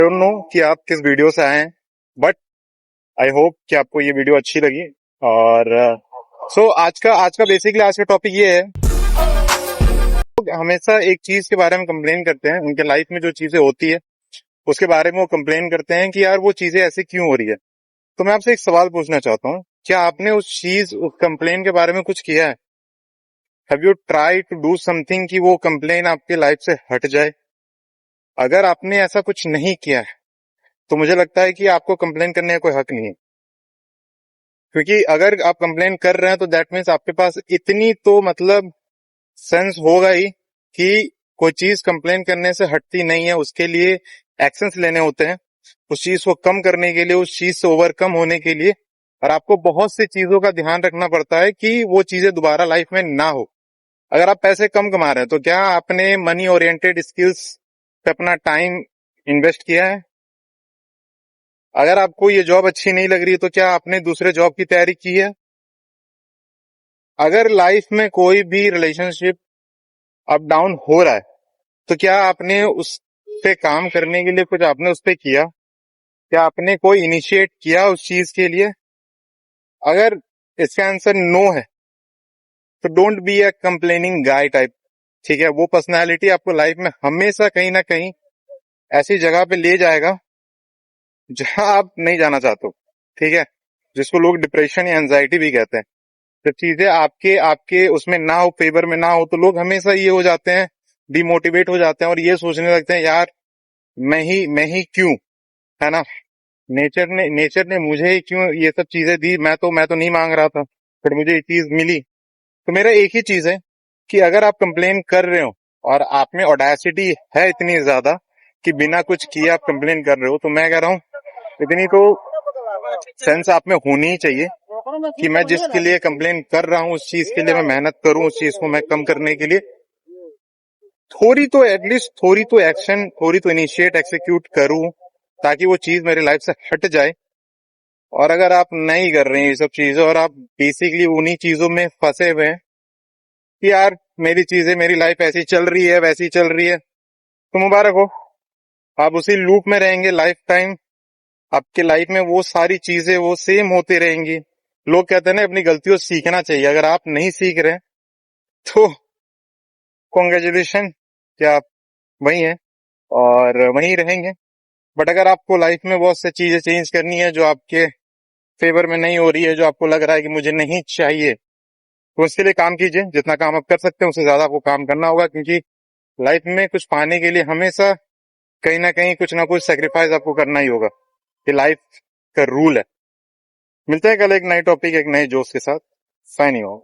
Don't know कि आप किस वीडियो से आए हैं, बट आई होप कि आपको ये वीडियो अच्छी लगी। और आज का बेसिकली आज का टॉपिक ये है। लोग हमेशा एक चीज के बारे में कंप्लेन करते हैं, उनके लाइफ में जो चीजें होती है उसके बारे में वो कंप्लेन करते हैं कि यार वो चीजें ऐसे क्यों हो रही है। तो मैं आपसे एक सवाल पूछना चाहता हूँ, क्या आपने उस कंप्लेन के बारे में कुछ किया है? Have you try to do something कि वो कंप्लेन आपके लाइफ से हट जाए? अगर आपने ऐसा कुछ नहीं किया है तो मुझे लगता है कि आपको कंप्लेन करने का कोई हक नहीं है। क्योंकि अगर आप कंप्लेन कर रहे हैं तो दैट मीन्स आपके पास इतनी तो मतलब सेंस होगा ही कि कोई चीज कंप्लेन करने से हटती नहीं है, उसके लिए एक्शंस लेने होते हैं, उस चीज को कम करने के लिए, उस चीज से ओवरकम होने के लिए। और आपको बहुत सी चीजों का ध्यान रखना पड़ता है कि वो चीजें दोबारा लाइफ में ना हो। अगर आप पैसे कम कमा रहे हैं तो क्या आपने मनी ओरिएंटेड स्किल्स पे अपना टाइम इन्वेस्ट किया है? अगर आपको ये जॉब अच्छी नहीं लग रही है तो क्या आपने दूसरे जॉब की तैयारी की है? अगर लाइफ में कोई भी रिलेशनशिप अप डाउन हो रहा है तो क्या आपने उस पे काम करने के लिए कुछ आपने उस पे किया? क्या आपने कोई इनिशिएट किया उस चीज के लिए? अगर इसका आंसर नो है तो don't be a complaining guy type. ठीक है, वो पर्सनालिटी आपको लाइफ में हमेशा कहीं ना कहीं ऐसी जगह पे ले जाएगा जहां आप नहीं जाना चाहते हो। ठीक है, जिसको लोग डिप्रेशन या एंजाइटी भी कहते हैं। जब चीजें आपके आपके उसमें ना हो, फेवर में ना हो, तो लोग हमेशा ये हो जाते हैं, डिमोटिवेट हो जाते हैं और ये सोचने लगते हैं यार मैं ही क्यों, है ना। नेचर ने मुझे ही क्यों ये सब चीजें दी, मैं तो नहीं मांग रहा था, फिर मुझे ये चीज मिली। तो मेरा एक ही चीज है कि अगर आप कंप्लेन कर रहे हो और आप में ऑडेसिटी है इतनी ज्यादा कि बिना कुछ किए आप कंप्लेन कर रहे हो, तो मैं कह रहा हूँ इतनी तो सेंस आप में होनी ही चाहिए कि मैं जिसके लिए कंप्लेन कर रहा हूँ उस चीज के लिए मैं मेहनत करूं, उस चीज को मैं कम करने के लिए थोड़ी तो एटलीस्ट थोड़ी तो एक्शन, थोड़ी तो इनिशिएट एक्सिक्यूट करूं, ताकि वो चीज मेरी लाइफ से हट जाए। और अगर आप नहीं कर रहे हैं ये सब चीजें और आप बेसिकली उन्हीं चीजों में फंसे हुए हैं कि यार मेरी चीजें, मेरी लाइफ ऐसी चल रही है वैसी चल रही है, तो मुबारक हो, आप उसी लूप में रहेंगे लाइफ टाइम। आपके लाइफ में वो सारी चीजें वो सेम होती रहेंगी। लोग कहते हैं ना अपनी गलतियों से सीखना चाहिए, अगर आप नहीं सीख रहे तो कॉन्ग्रेचुलेशन, क्या आप वही हैं और वहीं रहेंगे। बट अगर आपको लाइफ में बहुत सी चीजें चेंज करनी है जो आपके फेवर में नहीं हो रही है, जो आपको लग रहा है कि मुझे नहीं चाहिए, तो उसके लिए काम कीजिए। जितना काम आप कर सकते हैं उससे ज्यादा आपको काम करना होगा, क्योंकि लाइफ में कुछ पाने के लिए हमेशा कहीं ना कहीं कुछ ना कुछ सेक्रीफाइस आपको करना ही होगा। ये लाइफ का रूल है। मिलते हैं कल एक नए टॉपिक, एक नए जोश के साथ। Signing off.